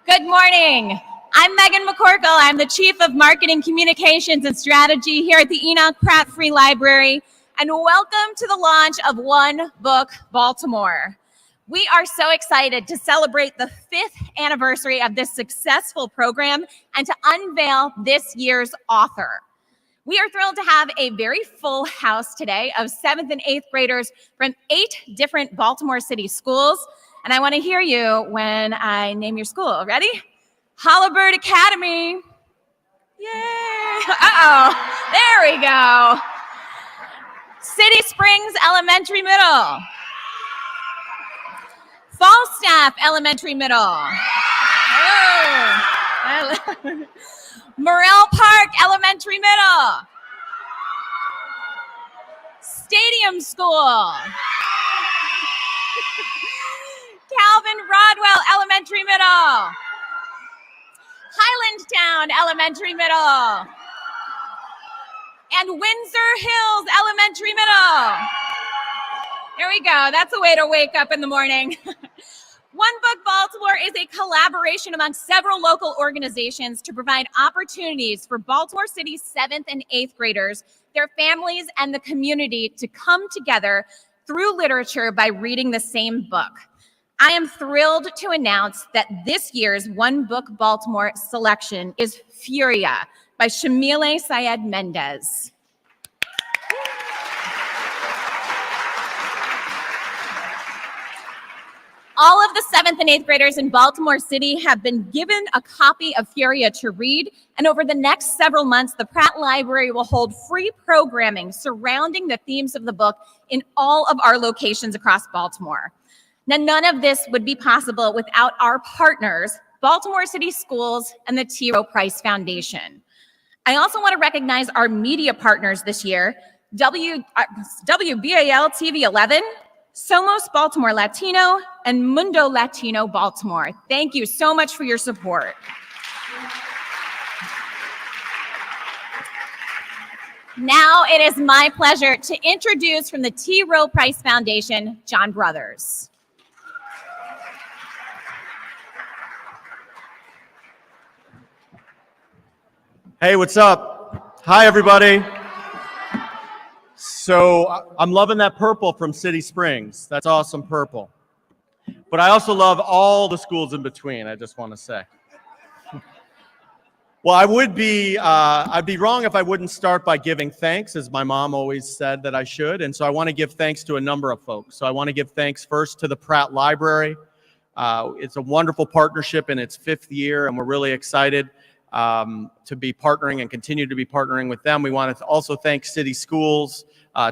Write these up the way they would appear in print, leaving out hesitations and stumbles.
Good morning. I'm Megan McCorkle. I'm the Chief of Marketing, Communications, and Strategy here at the Enoch Pratt Free Library. And welcome to the launch of One Book Baltimore. We are so excited to celebrate the 5th anniversary of this successful program and to unveil this year's author. We are thrilled to have a very full house today of 7th and 8th graders from 8 different Baltimore City schools. And I want to hear you when I name your school. Ready? Hollabird Academy. Yay. Uh-oh. There we go. City Springs Elementary Middle. Falstaff Elementary Middle. Oh. Morrell Park Elementary Middle. Stadium School. Calvin Rodwell Elementary Middle. Highlandtown Elementary Middle. And Windsor Hills Elementary Middle. There we go. That's a way to wake up in the morning. One Book Baltimore is a collaboration among several local organizations to provide opportunities for Baltimore City's 7th and 8th graders, their families, and the community to come together through literature by reading the same book. I am thrilled to announce that this year's One Book Baltimore selection is Furia by Shamile Syed Mendez. All of the 7th and 8th graders in Baltimore City have been given a copy of Furia to read, and over the next several months, the Pratt Library will hold free programming surrounding the themes of the book in all of our locations across Baltimore. Now, none of this would be possible without our partners, Baltimore City Schools and the T. Rowe Price Foundation. I also want to recognize our media partners this year, WBAL TV 11, Somos Baltimore Latino, and Mundo Latino Baltimore. Thank you so much for your support. Now it is my pleasure to introduce from the T. Rowe Price Foundation, John Brothers. Hey, what's up? Hi, everybody. So I'm loving that purple from City Springs. That's awesome purple. But I also love all the schools in between, I just want to say. Well, I'd be wrong if I wouldn't start by giving thanks, as my mom always said that I should. And so I want to give thanks to a number of folks. So I want to give thanks first to the Pratt Library. It's a wonderful partnership in its 5th year, and we're really excited to be partnering and continue to be partnering with them. We want to also thank City Schools,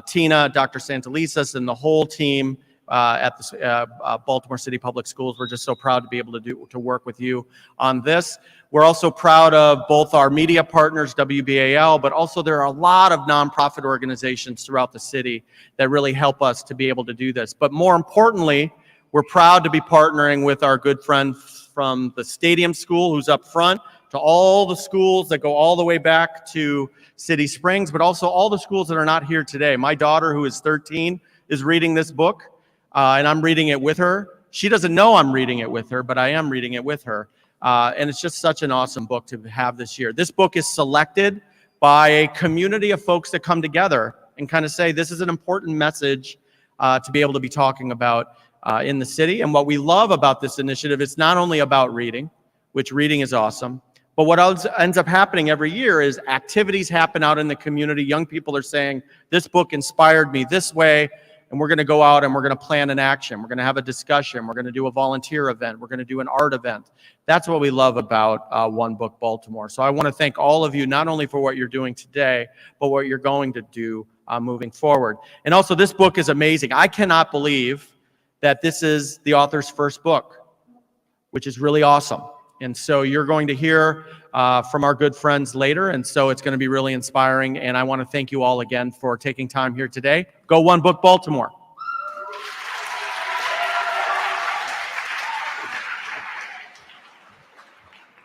Tina, Dr. Santalisas, and the whole team at the Baltimore City Public Schools. We're just so proud to be able to work with you on this. We're also proud of both our media partners, WBAL, but also there are a lot of nonprofit organizations throughout the city that really help us to be able to do this. But more importantly, we're proud to be partnering with our good friend from the Stadium School, who's up front, to all the schools that go all the way back to City Springs, but also all the schools that are not here today. My daughter, who is 13, is reading this book, and I'm reading it with her. She doesn't know I'm reading it with her, but I am reading it with her. And it's just such an awesome book to have this year. This book is selected by a community of folks that come together and kind of say, this is an important message to be able to be talking about in the city. And what we love about this initiative, it's not only about reading, which reading is awesome, but what else ends up happening every year is activities happen out in the community. Young people are saying, this book inspired me this way, and we're going to go out and we're going to plan an action. We're going to have a discussion. We're going to do a volunteer event. We're going to do an art event. That's what we love about One Book Baltimore. So I want to thank all of you, not only for what you're doing today, but what you're going to do moving forward. And also, this book is amazing. I cannot believe that this is the author's first book, which is really awesome. And so you're going to hear from our good friends later, and so it's going to be really inspiring, and I want to thank you all again for taking time here today. Go One Book Baltimore.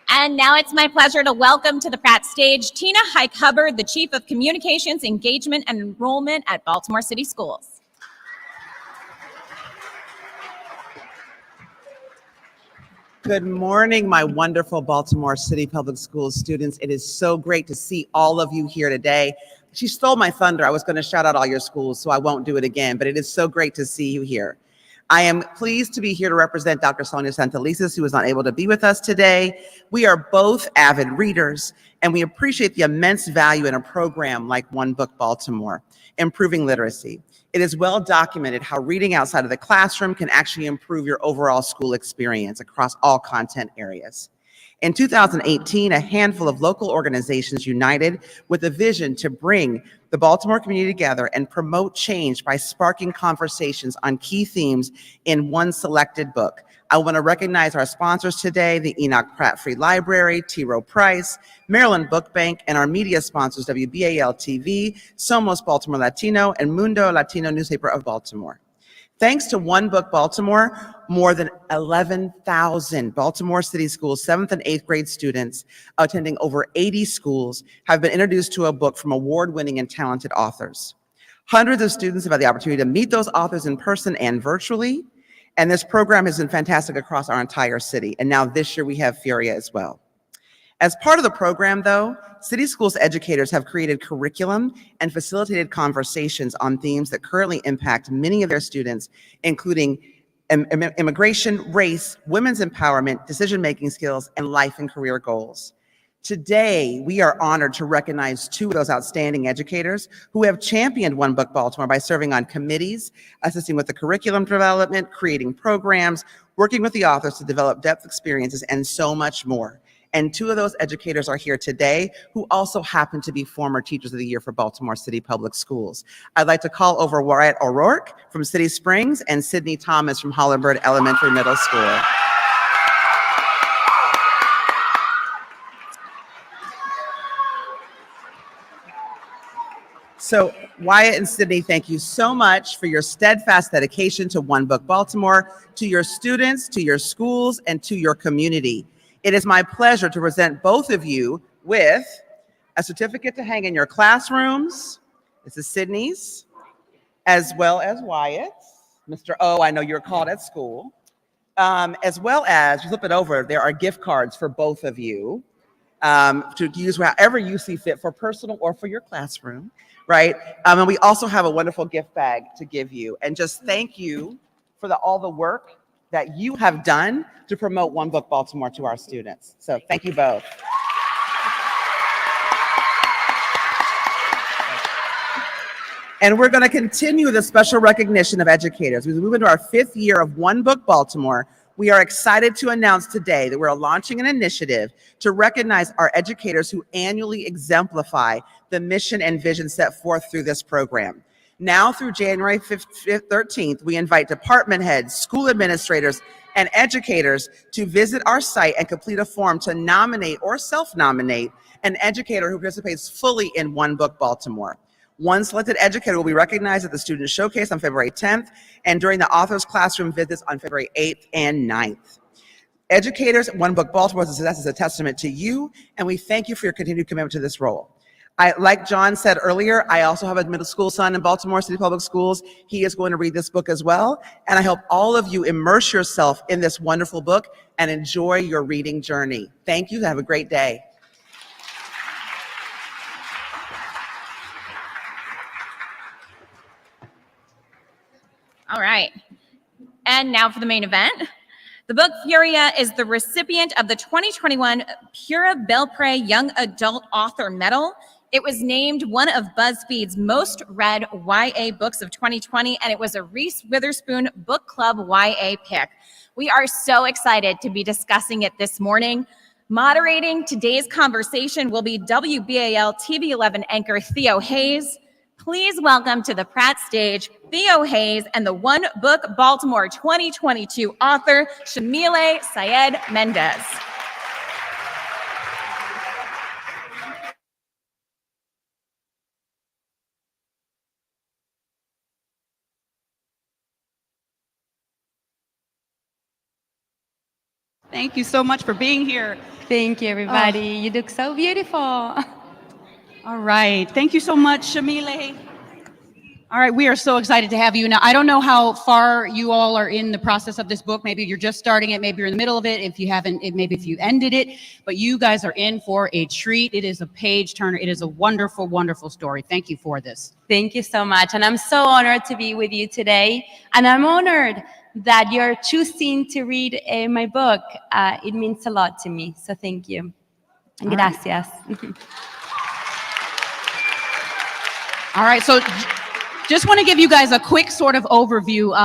And now it's my pleasure to welcome to the Pratt stage Tina Hike-Hubbard, the Chief of Communications, Engagement, and Enrollment at Baltimore City Schools. Good morning, my wonderful Baltimore City Public Schools students. It is so great to see all of you here today. She stole my thunder. I was going to shout out all your schools, so I won't do it again, but it is so great to see you here. I am pleased to be here to represent Dr. Sonia Santelises, who is not able to be with us today. We are both avid readers, and we appreciate the immense value in a program like One Book Baltimore, improving literacy. It is well documented how reading outside of the classroom can actually improve your overall school experience across all content areas. In 2018, a handful of local organizations united with a vision to bring the Baltimore community together and promote change by sparking conversations on key themes in one selected book. I want to recognize our sponsors today, the Enoch Pratt Free Library, T. Rowe Price, Maryland Book Bank, and our media sponsors, WBAL-TV, Somos Baltimore Latino, and Mundo Latino Newspaper of Baltimore. Thanks to One Book Baltimore, more than 11,000 Baltimore City Schools 7th and 8th grade students attending over 80 schools have been introduced to a book from award-winning and talented authors. Hundreds of students have had the opportunity to meet those authors in person and virtually, and this program has been fantastic across our entire city. And now this year we have Furia as well. As part of the program, though, City Schools educators have created curriculum and facilitated conversations on themes that currently impact many of their students, including immigration, race, women's empowerment, decision-making skills, and life and career goals. Today, we are honored to recognize two of those outstanding educators who have championed One Book Baltimore by serving on committees, assisting with the curriculum development, creating programs, working with the authors to develop depth experiences, and so much more. And two of those educators are here today who also happen to be former Teachers of the Year for Baltimore City Public Schools. I'd like to call over Wyatt O'Rourke from City Springs and Sydney Thomas from Hollenberg Elementary Middle School. So Wyatt and Sydney, thank you so much for your steadfast dedication to One Book Baltimore, to your students, to your schools, and to your community. It is my pleasure to present both of you with a certificate to hang in your classrooms. This is Sydney's, as well as Wyatt's. Mr. O, I know you're called at school. As well as, flip it over, there are gift cards for both of you to use however you see fit for personal or for your classroom, right? And we also have a wonderful gift bag to give you. And just thank you for all the work that you have done to promote One Book Baltimore to our students. So thank you both. And we're going to continue the special recognition of educators. As we move into our 5th year of One Book Baltimore, we are excited to announce today that we're launching an initiative to recognize our educators who annually exemplify the mission and vision set forth through this program. Now through January 13th, we invite department heads, school administrators, and educators to visit our site and complete a form to nominate or self-nominate an educator who participates fully in One Book Baltimore. One selected educator will be recognized at the Student Showcase on February 10th and during the author's classroom visits on February 8th and 9th. Educators, One Book Baltimore's success is a testament to you, and we thank you for your continued commitment to this role. Like John said earlier, I also have a middle school son in Baltimore City Public Schools. He is going to read this book as well, and I hope all of you immerse yourself in this wonderful book and enjoy your reading journey. Thank you. Have a great day. All right. And now for the main event. The book Furia is the recipient of the 2021 Pura Belpré Young Adult Author Medal. It was named one of BuzzFeed's most read YA books of 2020, and it was a Reese Witherspoon Book Club YA pick. We are so excited to be discussing it this morning. Moderating today's conversation will be WBAL TV 11 anchor Theo Hayes. Please welcome to the Pratt stage Theo Hayes and the One Book Baltimore 2022 author, Shamile Syed Mendez. Thank you so much for being here. Thank you, everybody. You look so beautiful. All right. Thank you so much, Shamile. All right, we are so excited to have you. Now, I don't know how far you all are in the process of this book. Maybe you're just starting it, maybe you're in the middle of it. If you haven't, maybe if you ended it, but you guys are in for a treat. It is a page turner. It is a wonderful, wonderful story. Thank you for this. Thank you so much. And I'm so honored to be with you today. And I'm honored that you're choosing to read my book. It means a lot to me. So thank you. Gracias. All right, so just want to give you guys a quick sort of overview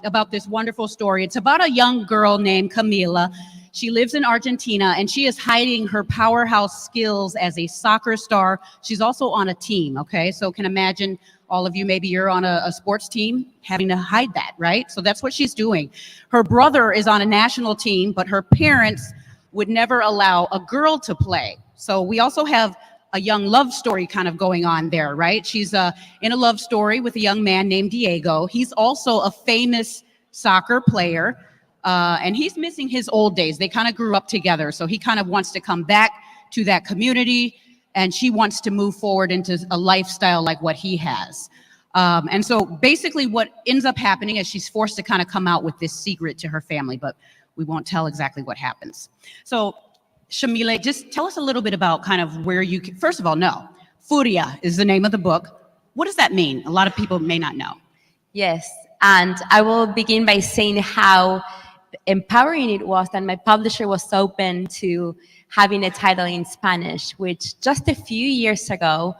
about this wonderful story. It's about a young girl named Camila. She lives in Argentina, and she is hiding her powerhouse skills as a soccer star. She's also on a team, okay? So can imagine all of you, maybe you're on a sports team, having to hide that, right? So that's what she's doing. Her brother is on a national team, but her parents would never allow a girl to play. So we also have a young love story kind of going on there, right? She's in a love story with a young man named Diego. He's also a famous soccer player, and he's missing his old days. They kind of grew up together, so he kind of wants to come back to that community, and she wants to move forward into a lifestyle like what he has. And so basically what ends up happening is she's forced to kind of come out with this secret to her family, but we won't tell exactly what happens. So Shamile, just tell us a little bit about kind of where you can, first of all, no. Furia is the name of the book. What does that mean? A lot of people may not know. Yes, and I will begin by saying how empowering it was that my publisher was open to having a title in Spanish, which just a few years ago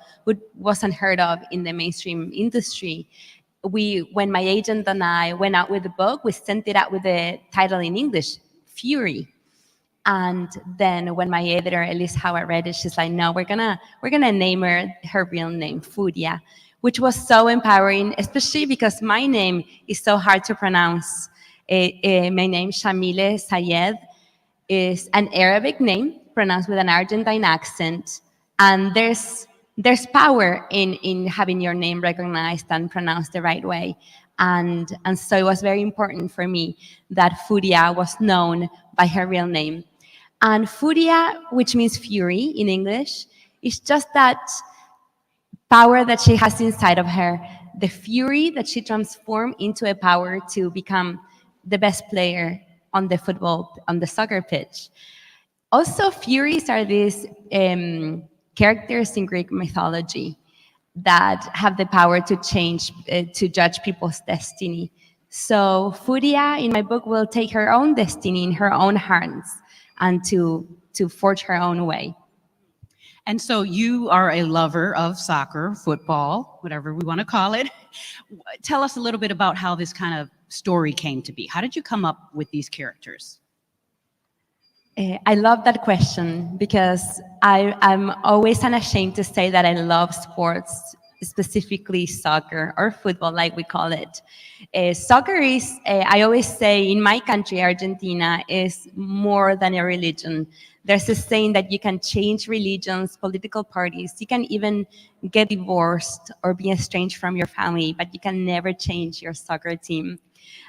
was unheard of in the mainstream industry. When my agent and I went out with the book, we sent it out with the title in English, Fury. And then when my editor, Elise Howard, read it, she's like, no, we're gonna name her real name, Furia, which was so empowering, especially because my name is so hard to pronounce. My name, Shamile Sayed, is an Arabic name pronounced with an Argentine accent. And there's power in having your name recognized and pronounced the right way. And so it was very important for me that Furia was known by her real name. And Furia, which means fury in English, is just that power that she has inside of her, the fury that she transformed into a power to become the best player on the soccer pitch. Also, furies are these characters in Greek mythology that have the power to change, to judge people's destiny. So Furia in my book will take her own destiny in her own hands and to forge her own way. And so you are a lover of soccer, football, whatever we want to call it. Tell us a little bit about how this kind of story came to be. How did you come up with these characters? I love that question because I'm always unashamed to say that I love sports, specifically soccer or football, like we call it. Soccer is, I always say, in my country, Argentina, is more than a religion. There's a saying that you can change religions, political parties, you can even get divorced or be estranged from your family, but you can never change your soccer team.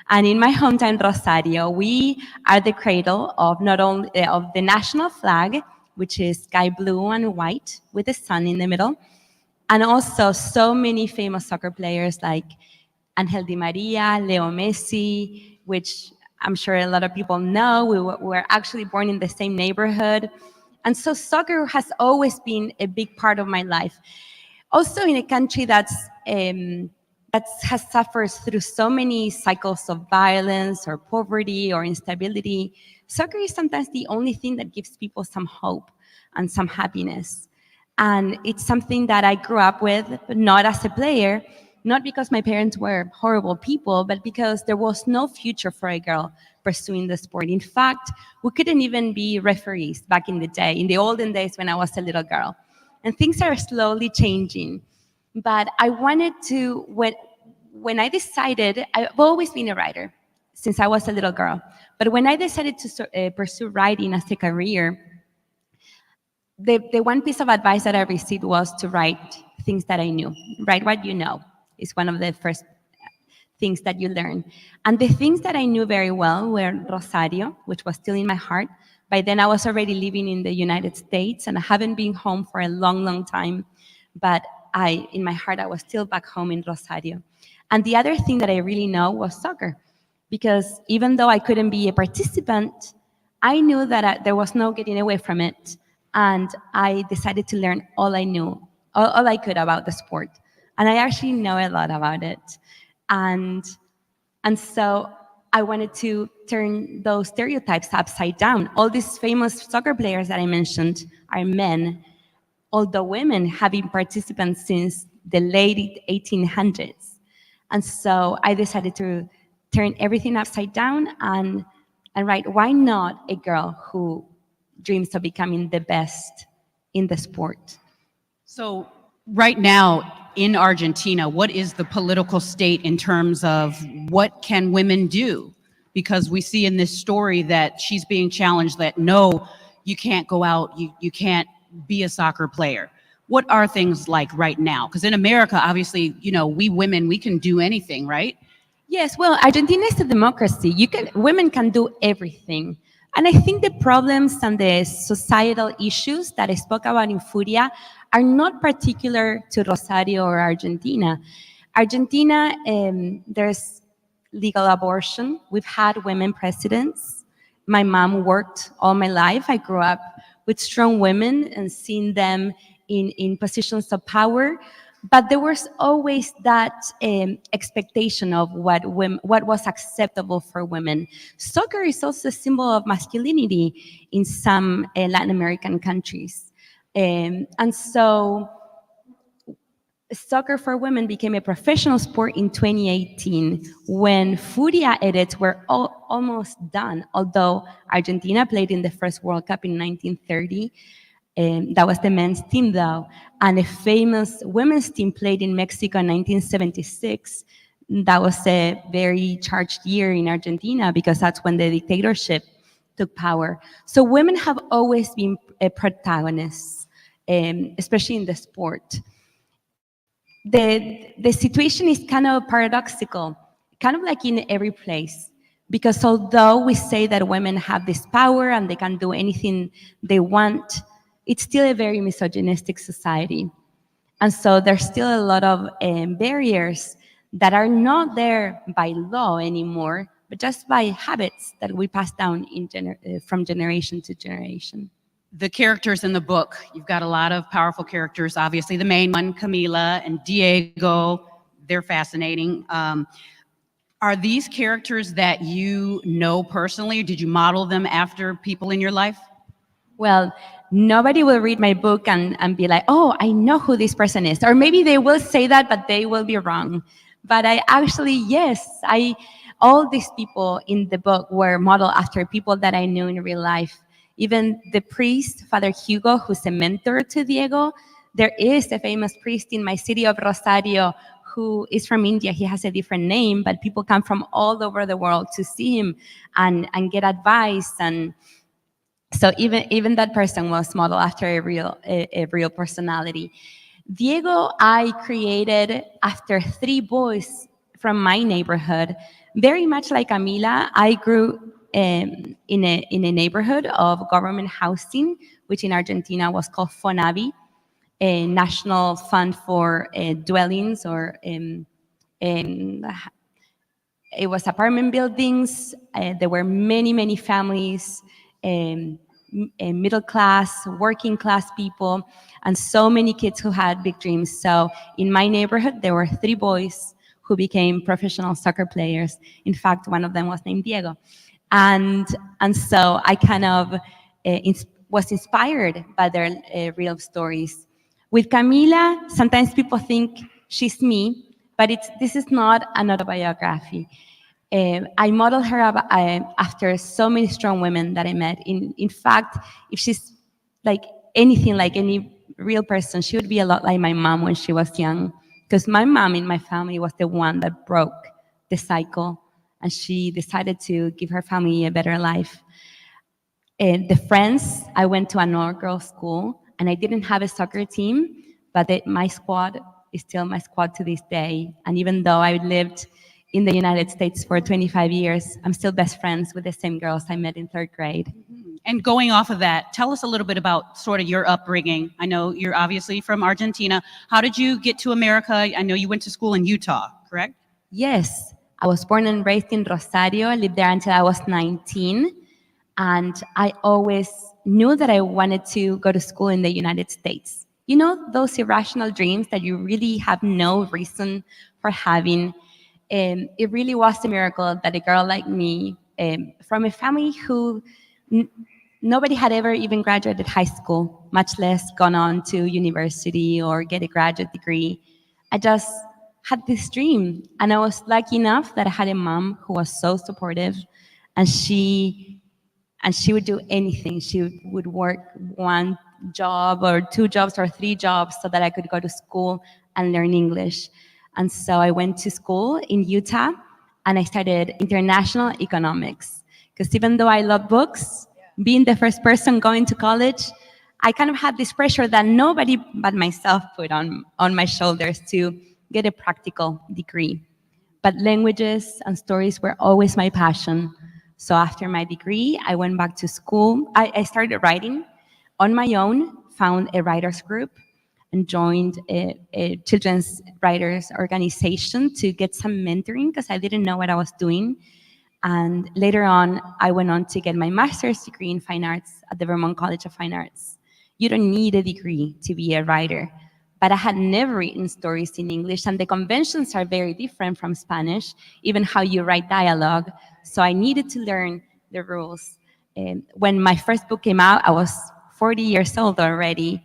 And in my hometown, Rosario, we are the cradle of not only of the national flag, which is sky blue and white with the sun in the middle, and also so many famous soccer players like Angel Di Maria, Leo Messi, which I'm sure a lot of people know. We were actually born in the same neighborhood. And so soccer has always been a big part of my life. Also in a country that has suffered through so many cycles of violence or poverty or instability, soccer is sometimes the only thing that gives people some hope and some happiness. And it's something that I grew up with, but not as a player, not because my parents were horrible people, but because there was no future for a girl pursuing the sport. In fact, we couldn't even be referees back in the day, in the olden days when I was a little girl. And things are slowly changing. But I wanted to, when I decided, I've always been a writer since I was a little girl. But when I decided to pursue writing as a career, the one piece of advice that I received was to write things that I knew. Write what you know is one of the first things that you learn. And the things that I knew very well were Rosario, which was still in my heart. By then I was already living in the United States and I haven't been home for a long, long time. But in my heart, I was still back home in Rosario. And the other thing that I really know was soccer, because even though I couldn't be a participant, I knew that there was no getting away from it. And I decided to learn all I knew, all I could about the sport. And I actually know a lot about it. And so I wanted to turn those stereotypes upside down. All these famous soccer players that I mentioned are men, although women have been participants since the late 1800s. And so I decided to turn everything upside down and write, why not a girl who dreams of becoming the best in the sport? So right now in Argentina, what is the political state in terms of what can women do? Because we see in this story that she's being challenged that no, you can't go out, you can't be a soccer player. What are things like right now? Because in America, obviously, you know, we women, we can do anything, right? Yes, well, Argentina is a democracy. Women can do everything. And I think the problems and the societal issues that I spoke about in Furia are not particular to Rosario or Argentina. Argentina, there's legal abortion. We've had women presidents. My mom worked all my life. I grew up with strong women and seeing them in positions of power. But there was always that expectation of what was acceptable for women. Soccer is also a symbol of masculinity in some Latin American countries. And so soccer for women became a professional sport in 2018 when Furia edits were almost done, although Argentina played in the first World Cup in 1930. That was the men's team, though. And a famous women's team played in Mexico in 1976. That was a very charged year in Argentina because that's when the dictatorship took power. So women have always been protagonists, especially in the sport. The situation is kind of paradoxical, kind of like in every place. Because although we say that women have this power and they can do anything they want, it's still a very misogynistic society. And so there's still a lot of barriers that are not there by law anymore, but just by habits that we pass down from generation to generation. The characters in the book, you've got a lot of powerful characters. Obviously, the main one, Camila and Diego, they're fascinating. Are these characters that you know personally? Did you model them after people in your life? Well, nobody will read my book and be like, oh, I know who this person is. Or maybe they will say that, but they will be wrong. But I actually, yes, all these people in the book were modeled after people that I knew in real life. Even the priest, Father Hugo, who's a mentor to Diego, there is a famous priest in my city of Rosario who is from India. He has a different name, but people come from all over the world to see him and get advice. And so even that person was modeled after a real personality. Diego, I created after 3 boys from my neighborhood, very much like Camila. I grew in a neighborhood of government housing, which in Argentina was called FONAVI, a national fund for dwellings, or it was apartment buildings. There were many families, middle class, working class people, and so many kids who had big dreams. So in my neighborhood, there were 3 boys who became professional soccer players. In fact, one of them was named Diego. And so I kind of was inspired by their real stories. With Camila, sometimes people think she's me, but this is not an autobiography. I modeled her after so many strong women that I met. In fact, if she's like anything like any real person, she would be a lot like my mom when she was young. Because my mom in my family was the one that broke the cycle, and she decided to give her family a better life. The friends, I went to an all-girls school, and I didn't have a soccer team, but my squad is still my squad to this day. And even though I lived in the United States for 25 years, I'm still best friends with the same girls I met in 3rd grade. And going off of that, tell us a little bit about sort of your upbringing. I know you're obviously from Argentina. How did you get to America? I know you went to school in Utah, correct? Yes, I was born and raised in Rosario. I lived there until I was 19. And I always knew that I wanted to go to school in the United States. You know, those irrational dreams that you really have no reason for having. It really was a miracle that a girl like me, from a family who nobody had ever even graduated high school, much less gone on to university or get a graduate degree. I just had this dream, and I was lucky enough that I had a mom who was so supportive, and she would do anything. She would work one job or two jobs or three jobs so that I could go to school and learn English. And so I went to school in Utah, and I studied international economics. Because even though I love books, being the first person going to college, I kind of had this pressure that nobody but myself put on my shoulders to get a practical degree. But languages and stories were always my passion. So after my degree, I went back to school. I started writing on my own, found a writers group, and joined a children's writers organization to get some mentoring because I didn't know what I was doing. And later on, I went on to get my master's degree in fine arts at the Vermont College of Fine Arts. You don't need a degree to be a writer. But I had never written stories in English, and the conventions are very different from Spanish, even how you write dialogue. So I needed to learn the rules. When my first book came out, I was 40 years old already,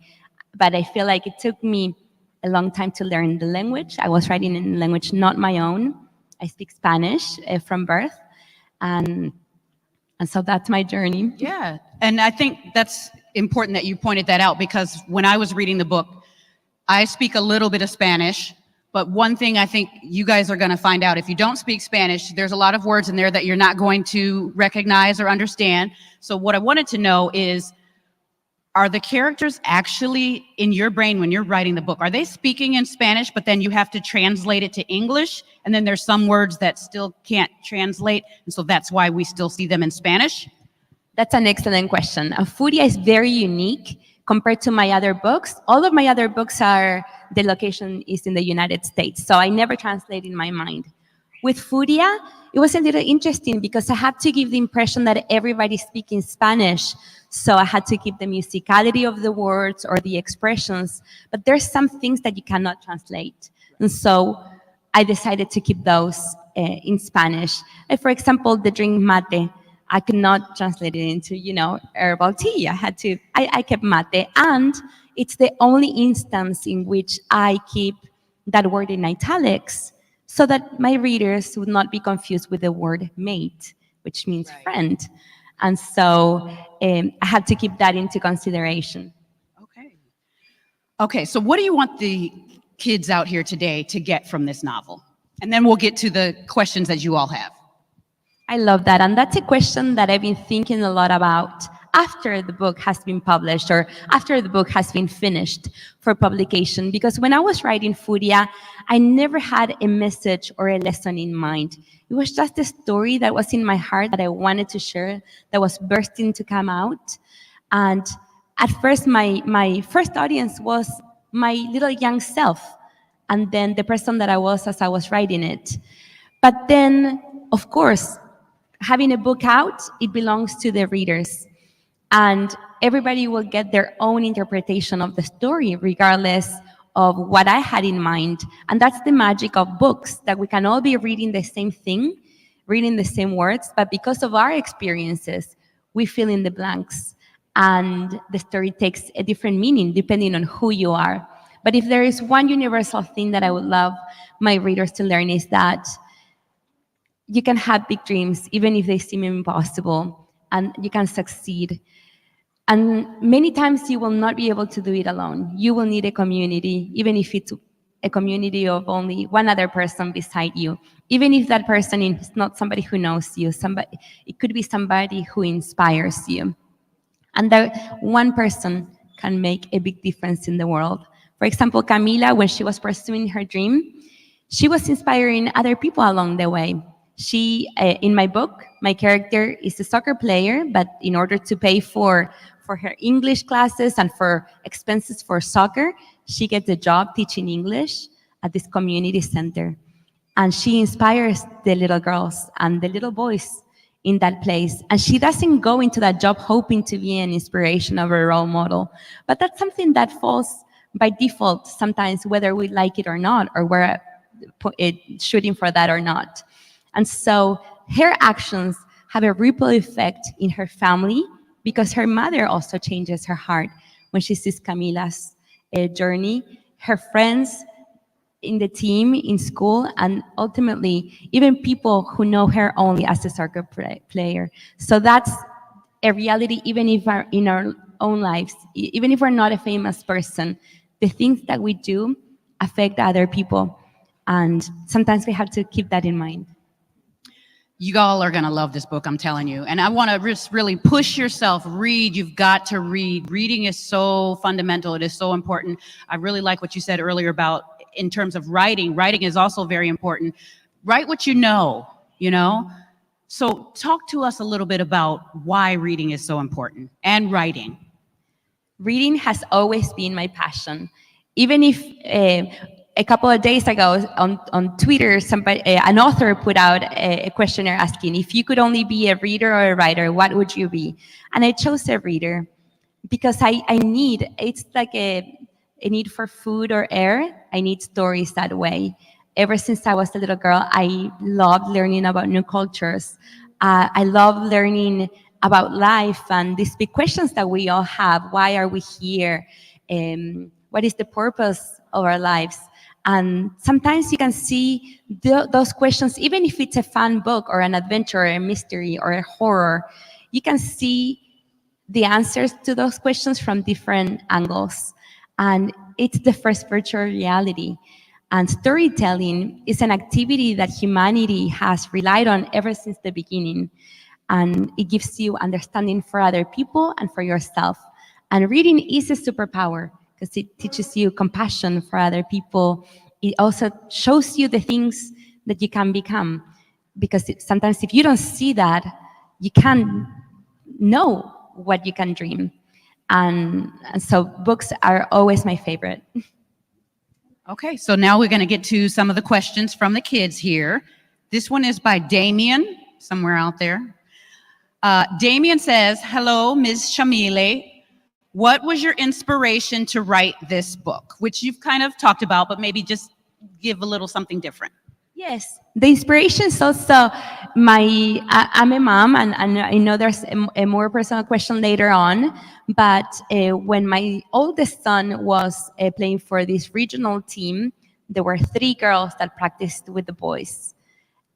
but I feel like it took me a long time to learn the language. I was writing in a language not my own. I speak Spanish from birth, and so that's my journey. Yeah, and I think that's important that you pointed that out, because when I was reading the book, I speak a little bit of Spanish, but one thing I think you guys are going to find out, if you don't speak Spanish, there's a lot of words in there that you're not going to recognize or understand. So what I wanted to know is, are the characters actually in your brain when you're writing the book? Are they speaking in Spanish, but then you have to translate it to English? And then there's some words that still can't translate, and so that's why we still see them in Spanish? That's an excellent question. Furia is very unique compared to my other books. All of my other books the location is in the United States, so I never translate in my mind. With Furia, it was a little interesting because I had to give the impression that everybody's speaking Spanish, so I had to keep the musicality of the words or the expressions, but there's some things that you cannot translate, and so I decided to keep those in Spanish. For example, the drink mate, I could not translate it into, herbal tea. I kept mate, and it's the only instance in which I keep that word in italics so that my readers would not be confused with the word mate, which means friend. And so I had to keep that into consideration. Okay, so what do you want the kids out here today to get from this novel? And then we'll get to the questions that you all have. I love that. And that's a question that I've been thinking a lot about after the book has been published or after the book has been finished for publication. Because when I was writing Furia, I never had a message or a lesson in mind. It was just a story that was in my heart that I wanted to share, that was bursting to come out. And at first, my first audience was my little young self, and then the person that I was as I was writing it. But then, of course, having a book out, it belongs to the readers. And everybody will get their own interpretation of the story, regardless of what I had in mind. And that's the magic of books, that we can all be reading the same thing, reading the same words, but because of our experiences, we fill in the blanks. And the story takes a different meaning depending on who you are. But if there is one universal thing that I would love my readers to learn, is that you can have big dreams, even if they seem impossible, and you can succeed. And many times you will not be able to do it alone. You will need a community, even if it's a community of only one other person beside you. Even if that person is not somebody who knows you, it could be somebody who inspires you. And that one person can make a big difference in the world. For example, Camila, when she was pursuing her dream, she was inspiring other people along the way. In my book, my character is a soccer player, but in order to pay for her English classes and for expenses for soccer, she gets a job teaching English at this community center. And she inspires the little girls and the little boys in that place. And she doesn't go into that job hoping to be an inspiration or a role model. But that's something that falls by default sometimes, whether we like it or not, or we're shooting for that or not. And so her actions have a ripple effect in her family, because her mother also changes her heart when she sees Camila's journey, her friends in the team, in school, and ultimately even people who know her only as a soccer player. So that's a reality, even if in our own lives, even if we're not a famous person, the things that we do affect other people. And sometimes we have to keep that in mind. You all are going to love this book, I'm telling you. And I want to just really push yourself. Read. You've got to read. Reading is so fundamental. It is so important. I really like what you said earlier about in terms of writing. Writing is also very important. Write what you know, you know? So talk to us a little bit about why reading is so important and writing. Reading has always been my passion. Even if a couple of days ago on Twitter, an author put out a questionnaire asking, if you could only be a reader or a writer, what would you be? And I chose a reader because it's like a need for food or air. I need stories that way. Ever since I was a little girl, I loved learning about new cultures. I love learning about life and these big questions that we all have. Why are we here? What is the purpose of our lives? And sometimes you can see those questions, even if it's a fun book or an adventure or a mystery or a horror, you can see the answers to those questions from different angles. And it's the first virtual reality. And storytelling is an activity that humanity has relied on ever since the beginning. And it gives you understanding for other people and for yourself. And reading is a superpower because it teaches you compassion for other people. It also shows you the things that you can become. Because sometimes if you don't see that, you can't know what you can dream. And so books are always my favorite. Okay, so now we're going to get to some of the questions from the kids here. This one is by Damien, somewhere out there. Damien says, hello, Ms. Shamile. What was your inspiration to write this book? Which you've kind of talked about, but maybe just give a little something different. Yes, the inspiration is also I'm a mom, and I know there's a more personal question later on, but when my oldest son was playing for this regional team, there were 3 girls that practiced with the boys.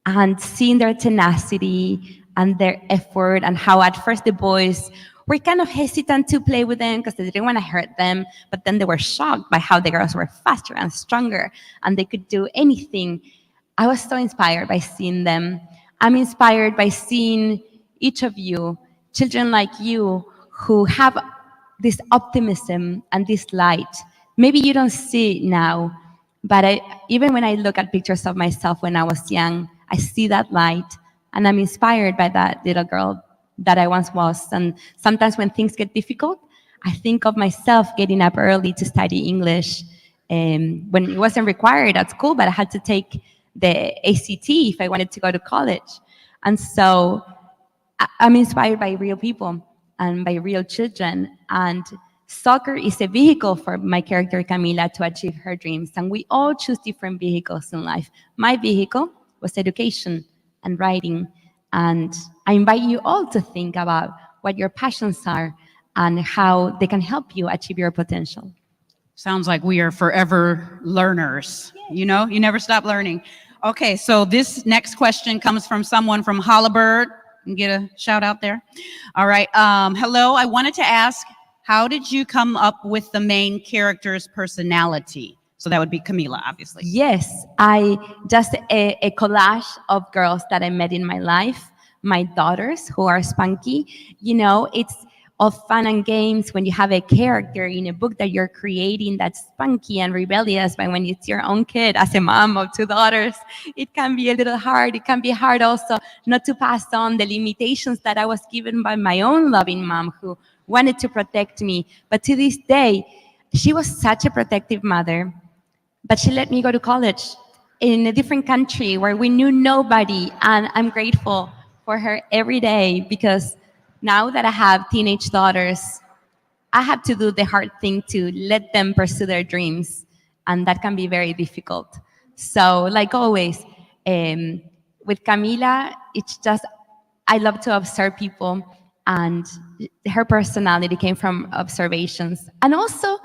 And seeing their tenacity and their effort and how at first the boys were kind of hesitant to play with them because they didn't want to hurt them, but then they were shocked by how the girls were faster and stronger and they could do anything. I was so inspired by seeing them. I'm inspired by seeing each of you, children like you, who have this optimism and this light. Maybe you don't see it now, but even when I look at pictures of myself when I was young, I see that light, and I'm inspired by that little girl that I once was. And sometimes when things get difficult, I think of myself getting up early to study English when it wasn't required at school, but I had to take the ACT if I wanted to go to college. And so I'm inspired by real people and by real children. And soccer is a vehicle for my character Camila to achieve her dreams. And we all choose different vehicles in life. My vehicle was education and writing. And I invite you all to think about what your passions are and how they can help you achieve your potential. Sounds like we are forever learners. Yes. You know, you never stop learning. Okay, so this next question comes from someone from Hollabird. Get a shout out there. All right. Hello, I wanted to ask, how did you come up with the main character's personality? So that would be Camila, obviously. Yes, I just a collage of girls that I met in my life, my daughters who are spunky. You know, it's of fun and games when you have a character in a book that you're creating that's spunky and rebellious, but when it's your own kid, as a mom of 2 daughters, it can be a little hard. It can be hard also not to pass on the limitations that I was given by my own loving mom who wanted to protect me. But to this day, she was such a protective mother, but she let me go to college in a different country where we knew nobody, and I'm grateful for her every day because now that I have teenage daughters, I have to do the hard thing to let them pursue their dreams, and that can be very difficult. So, like always, with Camila, it's just I love to observe people, and her personality came from observations. And also,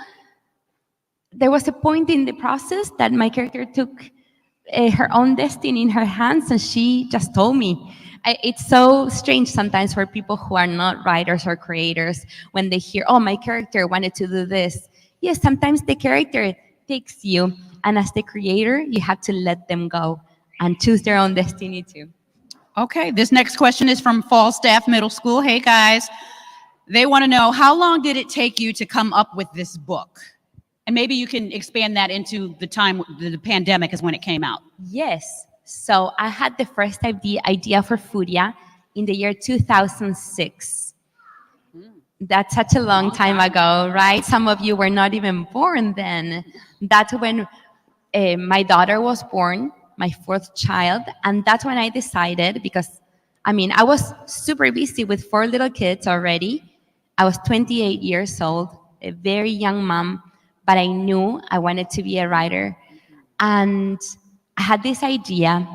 there was a point in the process that my character took her own destiny in her hands, and she just told me. It's so strange sometimes for people who are not writers or creators when they hear, oh, my character wanted to do this. Yes, sometimes the character takes you, and as the creator, you have to let them go and choose their own destiny too. Okay, this next question is from Falstaff Middle School. Hey guys, they want to know, how long did it take you to come up with this book? And maybe you can expand that into the time the pandemic is when it came out. Yes. So I had the first idea for Furia in the year 2006. That's such a long time ago, right? Some of you were not even born then. That's when my daughter was born, my fourth child. And that's when I decided, because I was super busy with 4 little kids already. I was 28 years old, a very young mom, but I knew I wanted to be a writer. And I had this idea.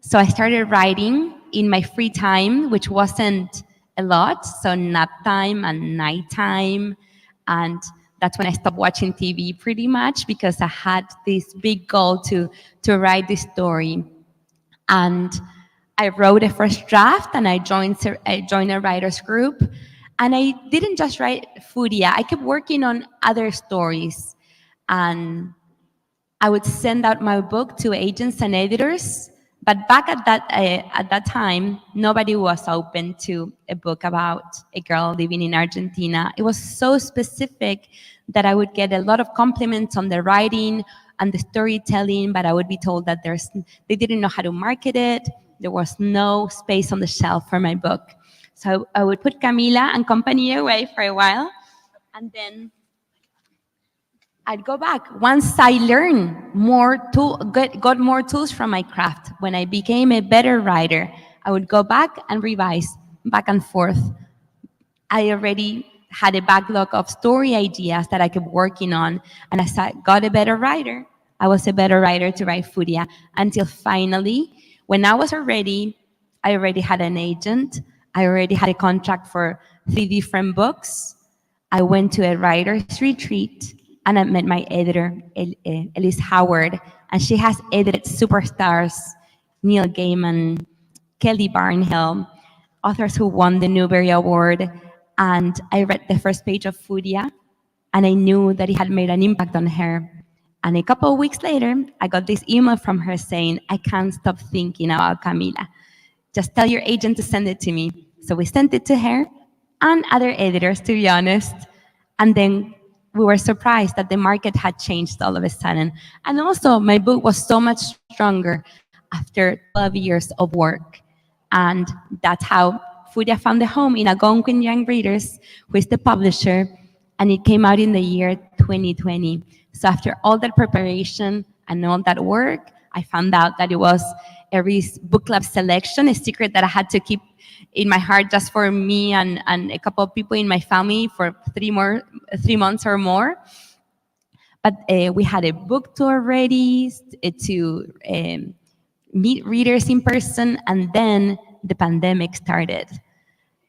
So I started writing in my free time, which wasn't a lot. So nap time and nighttime. And that's when I stopped watching TV pretty much because I had this big goal to write this story. And I wrote a first draft and I joined a writer's group. And I didn't just write Furia. I kept working on other stories. And I would send out my book to agents and editors, but back at that time, nobody was open to a book about a girl living in Argentina. It was so specific that I would get a lot of compliments on the writing and the storytelling, but I would be told that they didn't know how to market it. There was no space on the shelf for my book. So I would put Camila and company away for a while, and then I'd go back. Once I learned got more tools from my craft, when I became a better writer, I would go back and revise, back and forth. I already had a backlog of story ideas that I kept working on, and as I got a better writer, I was a better writer to write Furia, until finally, when I already had an agent, I already had a contract for 3 different books. I went to a writer's retreat, and I met my editor, Elise Howard, and she has edited superstars, Neil Gaiman, Kelly Barnhill, authors who won the Newbery Award. And I read the first page of Furia, and I knew that it had made an impact on her. And a couple of weeks later, I got this email from her saying, I can't stop thinking about Camila. Just tell your agent to send it to me. So we sent it to her and other editors, to be honest. And then we were surprised that the market had changed all of a sudden. And also, my book was so much stronger after 12 years of work. And that's how Furia found a home in Algonquin Young Readers, who is the publisher, and it came out in the year 2020. So after all that preparation and all that work, I found out that it was Every's book club selection, a secret that I had to keep in my heart just for me and a couple of people in my family for 3 months or more. But we had a book tour ready to meet readers in person, and then the pandemic started.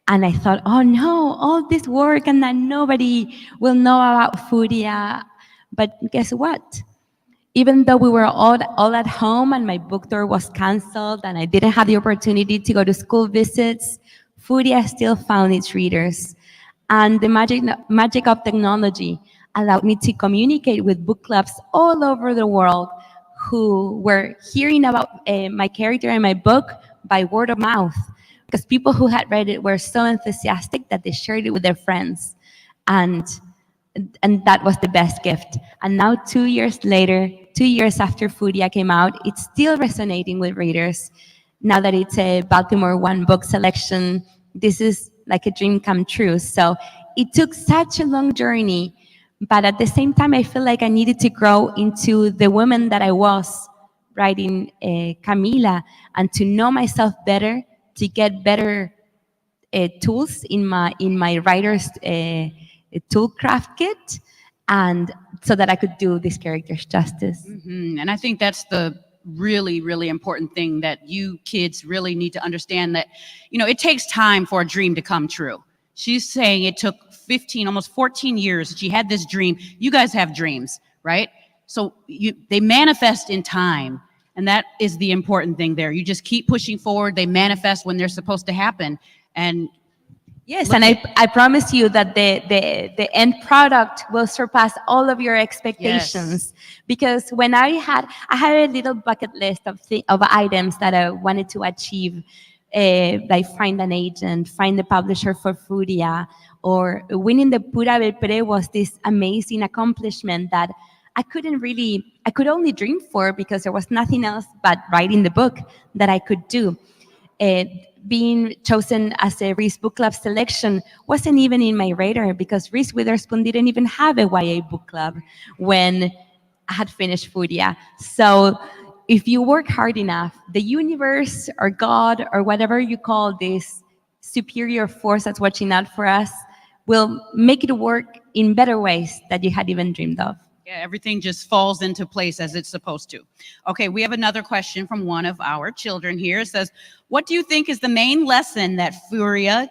And I thought, oh no, all this work and then nobody will know about Furia. But guess what? Even though we were all at home and my book tour was canceled and I didn't have the opportunity to go to school visits, Furia still found its readers. And the magic of technology allowed me to communicate with book clubs all over the world who were hearing about my character and my book by word of mouth. because people who had read it were so enthusiastic that they shared it with their friends. And that was the best gift. And now 2 years later, 2 years after Furia came out, it's still resonating with readers. Now that it's a Baltimore One book selection, this is like a dream come true. So it took such a long journey, but at the same time, I feel like I needed to grow into the woman that I was writing Camila, and to know myself better, to get better tools in my writer's toolcraft kit, and so that I could do these characters justice. And I think that's the really, really important thing, that you kids really need to understand, that, you know, it takes time for a dream to come true. She's saying it took 15, almost 14 years. She had this dream. You guys have dreams, right? So they manifest in time. And that is the important thing there. You just keep pushing forward. They manifest when they're supposed to happen. And yes, and I promise you that the end product will surpass all of your expectations. Yes. Because when I had a little bucket list of items that I wanted to achieve, like find an agent, find the publisher for Furia, or winning the Pura Belpré was this amazing accomplishment that I could only dream for, because there was nothing else but writing the book that I could do. Being chosen as a Reese Book Club selection wasn't even in my radar, because Reese Witherspoon didn't even have a YA book club when I had finished Furia. So if you work hard enough, the universe or God or whatever you call this superior force that's watching out for us will make it work in better ways that you had even dreamed of. Yeah, everything just falls into place as it's supposed to. Okay, we have another question from one of our children here. It says, what do you think is the main lesson that Furia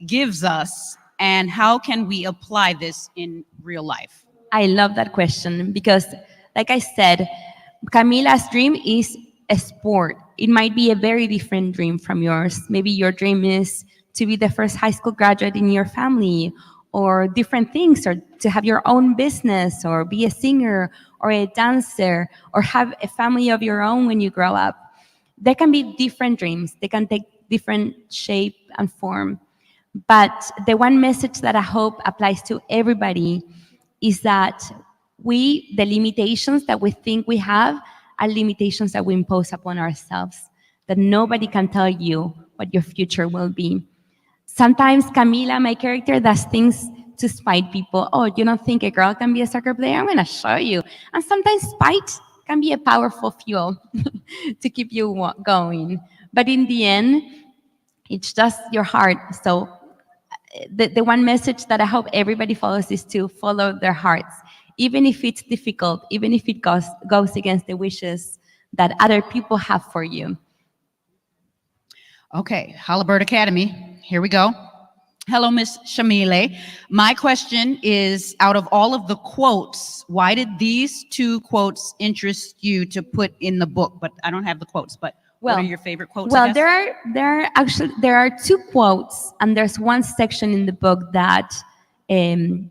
gives us, and how can we apply this in real life? I love that question, because, like I said, Camila's dream is a sport. It might be a very different dream from yours. Maybe your dream is to be the first high school graduate in your family, or different things, or to have your own business, or be a singer or a dancer, or have a family of your own when you grow up. There can be different dreams. They can take different shape and form. But the one message that I hope applies to everybody is that the limitations that we think we have are limitations that we impose upon ourselves, that nobody can tell you what your future will be. Sometimes Camila, my character, does things to spite people. Oh, you don't think a girl can be a soccer player? I'm going to show you. And sometimes spite can be a powerful fuel to keep you going. But in the end, it's just your heart. So the one message that I hope everybody follows is to follow their hearts, even if it's difficult, even if it goes against the wishes that other people have for you. Okay, Halliburton Academy. Here we go. Hello, Miss Shamile. My question is, out of all of the quotes, why did these two quotes interest you to put in the book? But I don't have the quotes, but what are your favorite quotes? Well, there are two quotes, and there's one section in the book that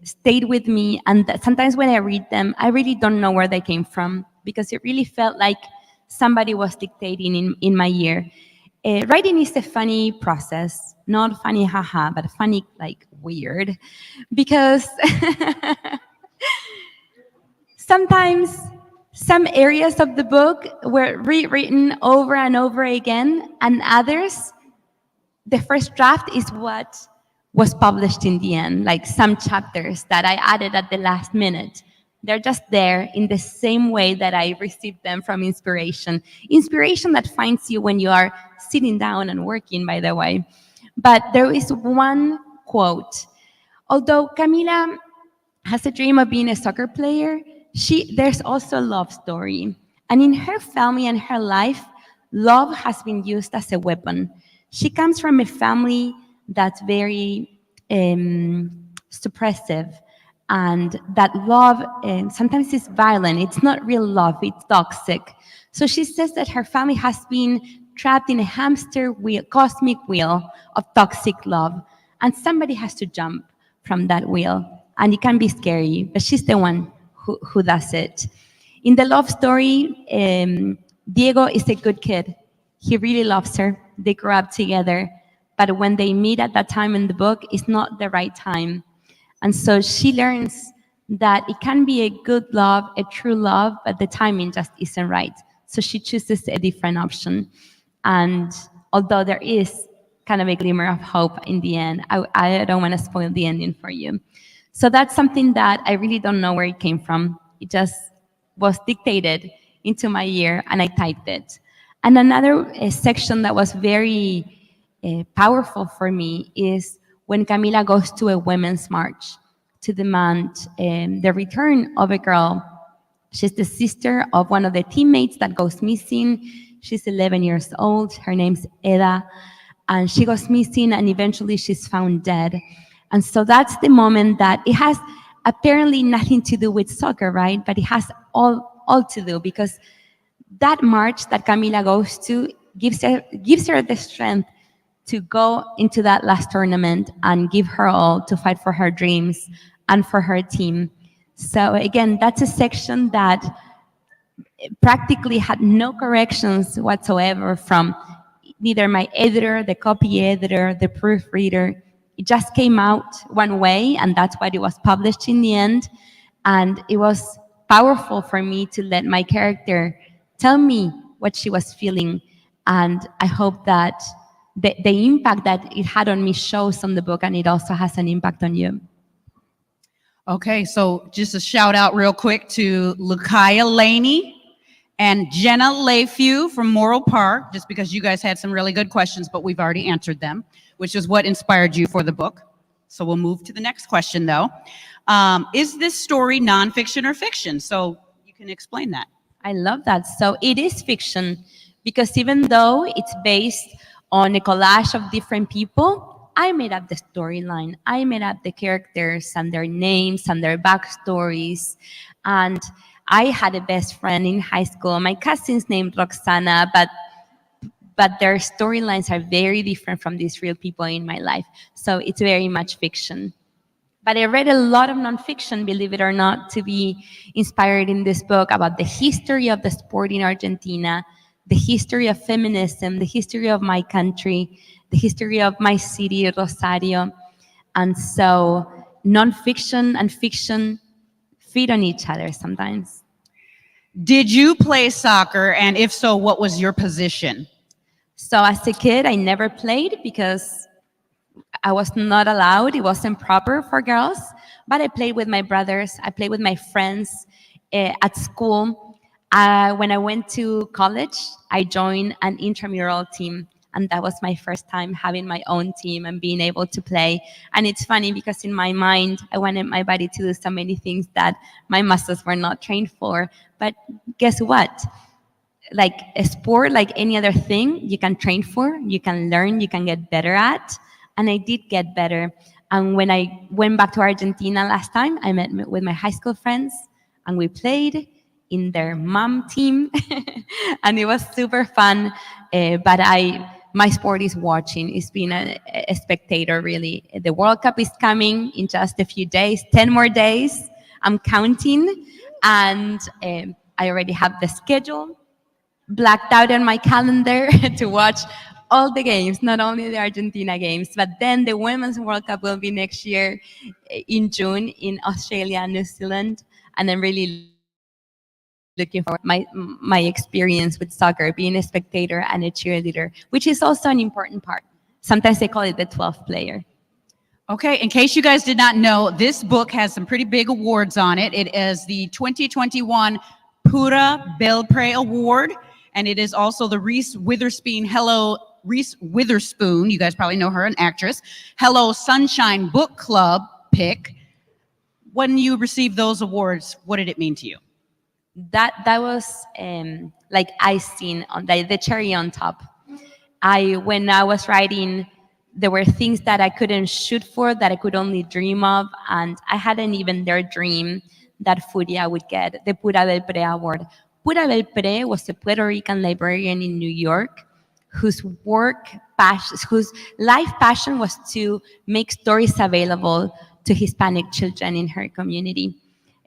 stayed with me, and that sometimes when I read them, I really don't know where they came from, because it really felt like somebody was dictating in my ear. Writing is a funny process, not funny haha, but funny like weird, because sometimes some areas of the book were rewritten over and over again, and others, the first draft is what was published in the end, like some chapters that I added at the last minute. They're just there in the same way that I received them from inspiration. Inspiration that finds you when you are sitting down and working, by the way. But there is one quote. Although Camila has a dream of being a soccer player, there's also a love story. And in her family and her life, love has been used as a weapon. She comes from a family that's very suppressive, and that love sometimes is violent. It's not real love, it's toxic. So she says that her family has been trapped in a hamster wheel, cosmic wheel of toxic love, and somebody has to jump from that wheel, and it can be scary, but she's the one who does it. In the love story, Diego is a good kid. He really loves her. They grow up together, but when they meet at that time in the book, it's not the right time. And so she learns that it can be a good love, a true love, but the timing just isn't right. So she chooses a different option. And although there is kind of a glimmer of hope in the end, I don't want to spoil the ending for you. So that's something that I really don't know where it came from. It just was dictated into my ear, and I typed it. And another section that was very powerful for me is when Camila goes to a women's march to demand the return of a girl. She's the sister of one of the teammates that goes missing. She's 11 years old. Her name's Eda. And she goes missing, and eventually she's found dead. And so that's the moment that it has apparently nothing to do with soccer, right? But it has all to do, because that march that Camila goes to gives her the strength to go into that last tournament and give her all to fight for her dreams and for her team. So again, that's a section that practically had no corrections whatsoever from neither my editor, the copy editor, the proofreader. It just came out one way, and that's why it was published in the end. And it was powerful for me to let my character tell me what she was feeling. And I hope that the impact that it had on me shows on the book, and it also has an impact on you. Okay, so just a shout out real quick to Lukaya Laney and Jenna Layfew from Morrill Park, just because you guys had some really good questions, but we've already answered them, which is what inspired you for the book. So we'll move to the next question, though. Is this story nonfiction or fiction? So you can explain that. I love that. So it is fiction, because even though it's based on a collage of different people, I made up the storyline. I made up the characters and their names and their backstories. And I had a best friend in high school. My cousin's named Roxana, but their storylines are very different from these real people in my life. So it's very much fiction. But I read a lot of nonfiction, believe it or not, to be inspired in this book about the history of the sport in Argentina, the history of feminism, the history of my country, the history of my city, Rosario. And so nonfiction and fiction feed on each other sometimes. Did you play soccer? And if so, what was your position? So as a kid, I never played because I was not allowed. It wasn't proper for girls. But I played with my brothers. I played with my friends at school. When I went to college, I joined an intramural team. And that was my first time having my own team and being able to play. And it's funny because in my mind, I wanted my body to do so many things that my muscles were not trained for. But guess what? Like a sport, like any other thing, you can train for, you can learn, you can get better at. And I did get better. And when I went back to Argentina last time, I met with my high school friends and we played in their mom team. And it was super fun. But my sport is watching. It's been a spectator, really. The World Cup is coming in just a few days, 10 more days. I'm counting. And I already have the schedule blacked out on my calendar to watch all the games, not only the Argentina games, but then the Women's World Cup will be next year in June in Australia and New Zealand. And I'm really looking forward to my experience with soccer, being a spectator and a cheerleader, which is also an important part. Sometimes they call it the 12th player. Okay, in case you guys did not know, this book has some pretty big awards on it. It is the 2021 Pura Belpre Award, and it is also the Reese Witherspoon, you guys probably know her, an actress, Hello Sunshine Book Club pick. When you received those awards, what did it mean to you? That was like icing on the cherry on top. When I was writing, there were things that I couldn't shoot for, that I could only dream of, and I hadn't even dared dream that Furia would get the Pura Belpre Award. Pura Belpre was a Puerto Rican librarian in New York whose life passion was to make stories available to Hispanic children in her community.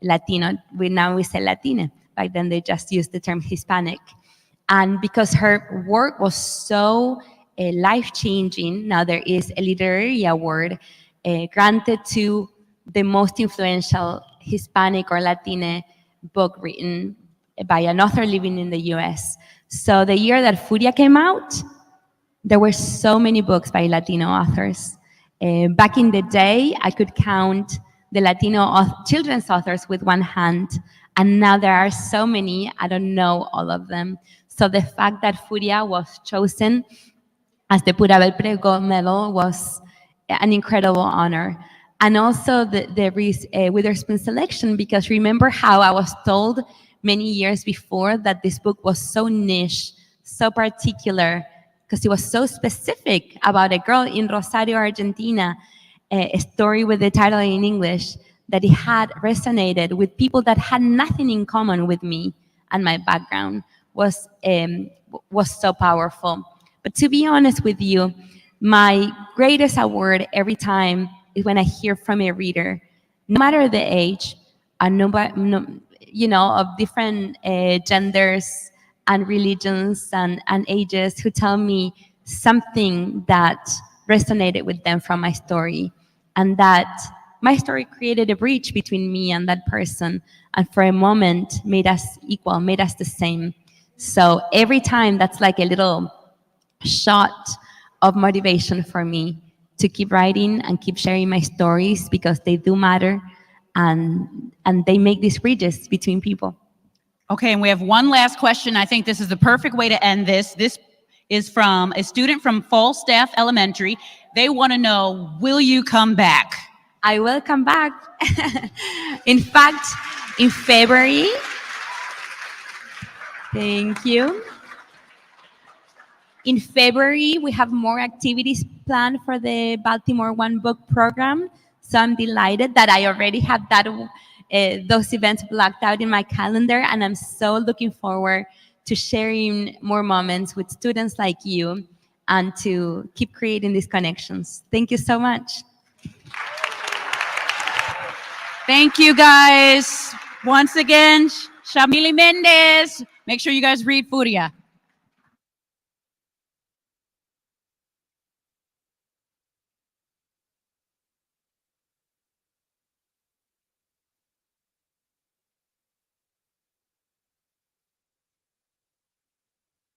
Latino, now we say Latina. Back then they just used the term Hispanic. And because her work was so life-changing. Now there is a literary award granted to the most influential Hispanic or Latina book written by an author living in the US. So the year that Furia came out, there were so many books by Latino authors. Back in the day, I could count the Latino children's authors with one hand, and now there are so many, I don't know all of them. So the fact that Furia was chosen as the Purabel Prego Medal was an incredible honor. And also the Witherspoon selection, because remember how I was told many years before that this book was so niche, so particular, because it was so specific about a girl in Rosario, Argentina, a story with the title in English, that it had resonated with people that had nothing in common with me and my background was so powerful. But to be honest with you, my greatest award every time is when I hear from a reader, no matter the age, and of different genders and religions and ages, who tell me something that resonated with them from my story, and that my story created a bridge between me and that person, and for a moment made us equal, made us the same. So every time, that's like a little shot of motivation for me to keep writing and keep sharing my stories, because they do matter, and they make these bridges between people. Okay, and we have one last question. I think this is the perfect way to end this. This is from a student from Falstaff Elementary. They want to know, will you come back? I will come back. In fact, in February, thank you. In February, we have more activities planned for the Baltimore One Book program. So I'm delighted that I already have those events blocked out in my calendar, and I'm so looking forward to sharing more moments with students like you and to keep creating these connections. Thank you so much. Thank you, guys. Once again, Shamili Mendez. Make sure you guys read Furia.